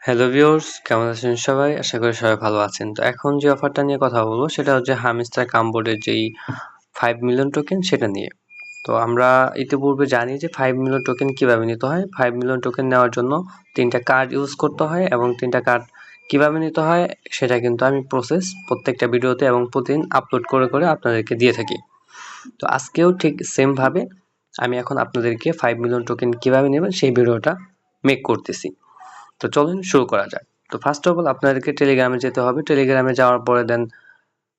Hello viewers, কেমন আছেন সবাই? আশা করি সবাই ভালো আছেন। তো এখন যে অফারটা নিয়ে কথা বলবো সেটা হচ্ছে হামস্টার কামবোর্ডের যেই 5 মিলিয়ন টোকেন সেটা নিয়ে। তো আমরা ইতিপূর্বে জানি যে 5 মিলিয়ন টোকেন কিভাবে নিতে হয়। 5 মিলিয়ন টোকেন নেওয়ার জন্য 3টা কার্ড ইউজ করতে হয় এবং 3টা কার্ড কিভাবে নিতে হয় সেটা কিন্তু আমি প্রসেস প্রত্যেকটা ভিডিওতে এবং প্রতিদিন আপলোড করে আপনাদেরকে দিয়ে থাকি। তো আজকেও ঠিক সেম ভাবে আমি এখন আপনাদেরকে 5 মিলিয়ন টোকেন কিভাবে নেবেন সেই ভিডিওটা মেক করতেছি। তো চলুন শুরু করা যাক। তো ফার্স্ট অফ অল আপনাদেরকে টেলিগ্রামে যেতে হবে। টেলিগ্রামে যাওয়ার পরে দেন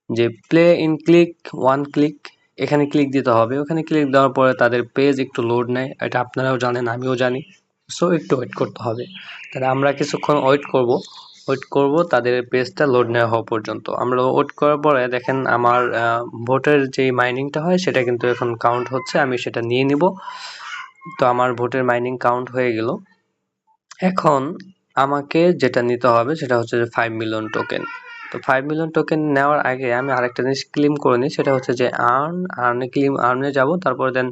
যে play in click one click এখানে ক্লিক দিতে হবে। ওখানে ক্লিক দেওয়ার পরে তাদের পেজ একটু লোড নেয়, এটা আপনারাও জানেন, আমিও জানি। সো একটু ওয়েট করতে হবে। তাহলে আমরা কিছুক্ষণ ওয়েট করব তাদের পেজটা লোড নেওয়া হওয়া পর্যন্ত। আমরা ওয়েট করার পরে দেখেন আমার ভোটের যে মাইনিংটা হয় সেটা কিন্তু এখন কাউন্ট হচ্ছে, আমি সেটা নিয়ে নিব। তো আমার ভোটের মাইনিং কাউন্ট হয়ে গেল। এখন আমাকে যেটা নিতে হবে সেটা হচ্ছে যে 5 মিলিয়ন টোকেন। তো 5 মিলিয়ন টোকেন নেওয়ার আগে আমি আরেকটা জিনিস ক্লেম করে নিই, সেটা হচ্ছে যে আর্নে যাব, তারপর দেন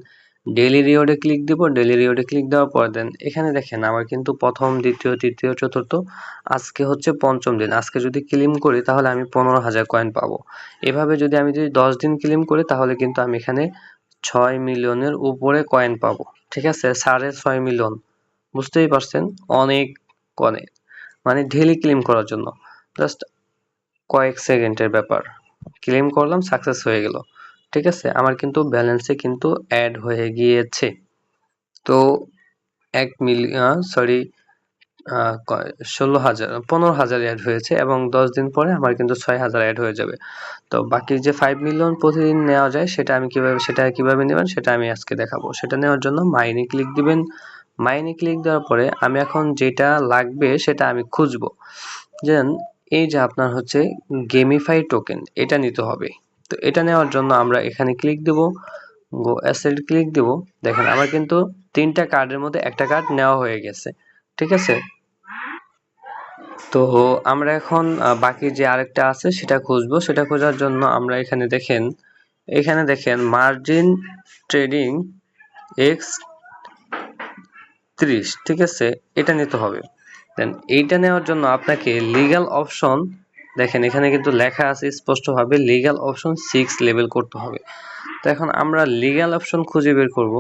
ডেইলি রিওয়ার্ডে ক্লিক দিব। ডেইলি রিওয়ার্ডে ক্লিক দেওয়ার পর দেন এখানে দেখেন আমার কিন্তু প্রথম, দ্বিতীয়, তৃতীয়, চতুর্থ, আজকে হচ্ছে পঞ্চম দিন। আজকে যদি ক্লেম করি তাহলে আমি 15,000 কয়েন পাবো। এভাবে যদি আমি 10 দিন ক্লেম করি তাহলে কিন্তু আমি এখানে 6 মিলিয়নের উপরে কয়েন পাবো। ঠিক আছে, 6.5 মিলিয়ন, বুঝতেই পারছেন, অনেক অনেক মানে ডেইলি ক্লেম করার জন্য জাস্ট কয়েক সেকেন্ডের ব্যাপার, ক্লেম করলাম, সাকসেস হয়ে গেল। ঠিক আছে, আমার কিন্তু ব্যালেন্সে কিন্তু অ্যাড হয়ে গিয়েছে। তো 15,000 অ্যাড হয়েছে এবং 10 দিন পরে আমার কিন্তু 6,000 অ্যাড হয়ে যাবে। তো বাকি যে 5 মিলিয়ন প্রতিদিন নেওয়া যায় সেটা কিভাবে নেবেন সেটা আমি আজকে দেখাবো। সেটা নেওয়ার জন্য মাইনে ক্লিক দিবেন। মাইনে ক্লিক দেওয়ার পরে আমি এখন যেটা লাগবে সেটা আমি খুঁজবো। দেন এই যে আপনার হচ্ছে গেমিফাই টোকেন, এটা নিতে হবে। তো এটা নেওয়ার জন্য আমরা এখানে ক্লিক দেব, গো অ্যাসেট ক্লিক দেব। দেখেন আমার কিন্তু 3টা কার্ডের মধ্যে একটা কার্ড নেওয়া হয়ে গেছে। ঠিক আছে, তো আমরা এখন বাকি যে আরেকটা আছে সেটা খুঁজবো। সেটা খোঁজার জন্য আমরা এখানে দেখেন মার্জিন ট্রেডিং এক্স 30, ঠিক আছে, এটা নিতে হবে। দেন এইটা নেওয়ার জন্য আপনাকে লিগ্যাল অপশন, দেখেন এখানে কিন্তু লেখা আছে স্পষ্টভাবে লিগ্যাল অপশন 6 লেভেল করতে হবে। তো এখন আমরা লিগ্যাল অপশন খুঁজে বের করব।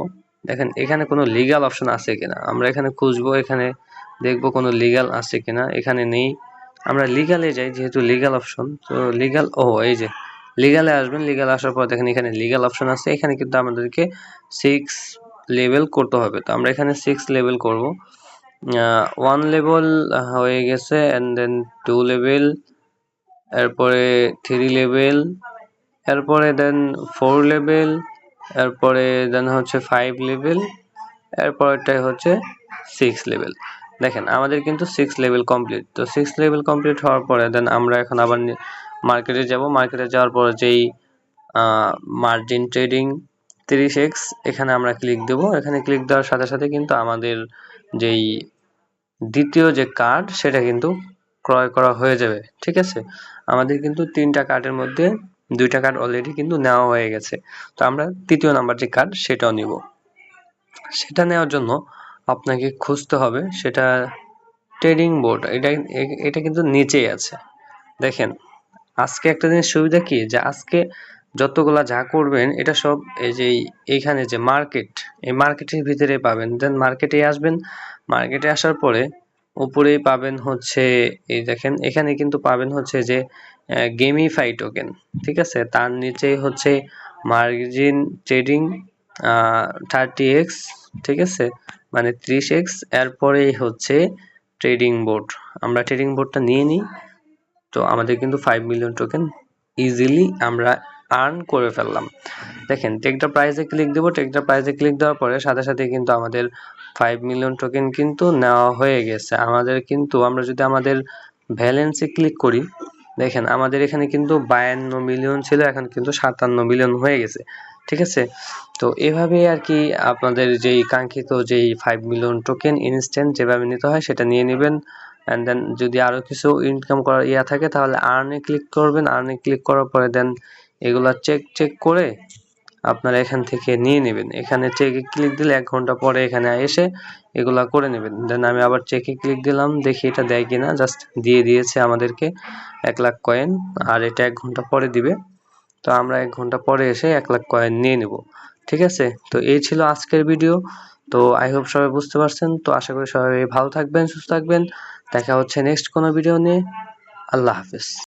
দেখেন এখানে কোনো লিগ্যাল অপশন আছে কিনা আমরা এখানে খুঁজবো, এখানে দেখবো কোনো লিগ্যাল আছে কিনা, এখানে নেই। আমরা লিগ্যালে যাই, যেহেতু লিগ্যাল অপশন, তো লিগ্যাল, এই যে লিগ্যালে আসবেন। লিগ্যাল আসার পর দেখেন এখানে লিগ্যাল অপশন আছে, এখানে কিন্তু আমাদেরকে 6 লেভেল করতে হবে। তো আমরা এখানে 6 লেভেল করব। 1 লেভেল হয়ে গেছে, এন্ড দেন 2 লেভেল, এরপরে 3 লেভেল, এরপরে দেন 4 লেভেল, এরপরে দেন হচ্ছে 5 লেভেল, এরপরটাই হচ্ছে 6 লেভেল। দেখেন আমাদের কিন্তু 6 লেভেল কমপ্লিট। তো 6 লেভেল কমপ্লিট হওয়ার পরে দেন আমরা এখন আবার মার্কেটে যাব। মার্কেটে যাওয়ার পরে যেই মার্জিন ট্রেডিং 30x, এখানে আমরা ক্লিক দেব। এখানে ক্লিক দেওয়ার সাথে সাথে কিন্তু আমাদের যেই দ্বিতীয় যে কার্ড সেটা কিন্তু ক্রয় করা হয়ে যাবে। ঠিক আছে, আমাদের কিন্তু 3টা কার্ডের মধ্যে 2টা কার্ড অলরেডি কিন্তু নেওয়া হয়ে গেছে। তো আমরা তৃতীয় নাম্বার যে কার্ড সেটাও নিব। সেটা নেওয়ার জন্য আপনাকে খুঁজতে হবে, সেটা ট্রেডিং বোর্ড, এটা কিন্তু নিচেই আছে। দেখেন আজকে একটা জিনিস সুবিধা কি, যে আজকে যতগুলা যা করবেন এটা সব এই যে এইখানে যে মার্কেট, এই মার্কেটের ভিতরে পাবেন। দেন মার্কেটে আসবেন, মার্কেটে আসার পরে উপরেই পাবেন হচ্ছে, এই দেখেন এখানে কিন্তু পাবেন হচ্ছে যে গেমিফাই টোকেন। ঠিক আছে, তার নিচেই হচ্ছে মার্জিন ট্রেডিং 30x, ঠিক আছে, মানে 30x, এরপরেই হচ্ছে ট্রেডিং বোর্ড। আমরা ট্রেডিং বোর্ডটা নিয়ে নিই। তো আমাদের কিন্তু 5 মিলিয়ন টোকেন ইজিলি আমরা আর্ন করে ফেললাম। দেখেন টেক দ্য প্রাইজে ক্লিক দেবো। টেক দ্য প্রাইজে ক্লিক দেওয়ার পরে সাথে সাথে কিন্তু আমাদের 5 মিলিয়ন টোকেন কিন্তু নেওয়া হয়ে গেছে। আমাদের কিন্তু আমরা যদি আমাদের ব্যালেন্সে ক্লিক করি, দেখেন আমাদের এখানে কিন্তু 52 মিলিয়ন ছিল, এখন কিন্তু 57 মিলিয়ন হয়ে গেছে। ঠিক আছে, তো এভাবে আর কি আপনাদের যেই কাঙ্ক্ষিত যেই 5 মিলিয়ন টোকেন ইনস্ট্যান্ট যেভাবে নিতে হয় সেটা নিয়ে নেবেন। অ্যান্ড দেন যদি আরো কিছু ইনকাম করার থাকে তাহলে আর্নে ক্লিক করবেন। আর্নে ক্লিক করার পরে দেন এগুলা চেক করে আপনারা এখান থেকে নিয়ে নেবেন। এখানে চেকে ক্লিক দিলে 1 ঘন্টা পরে এখানে এসে এগুলা করে নেবেন। দেন আমি আবার চেকে ক্লিক দিলাম, দেখি এটা দেয় কিনা। জাস্ট দিয়ে দিয়েছে আমাদেরকে 1 লাখ কয়েন, আর এটা 1 ঘন্টা পরে দিবে। তো আমরা 1 ঘন্টা পরে এসে 1 লাখ কয়েন নিয়ে নেব। ঠিক আছে, তো এই ছিল আজকের ভিডিও। তো আই হোপ সবাই বুঝতে পারছেন। তো আশা করি সবাই ভালো থাকবেন, সুস্থ থাকবেন। দেখা হচ্ছে নেক্সট কোনো ভিডিও নিয়ে। আল্লাহ হাফেজ।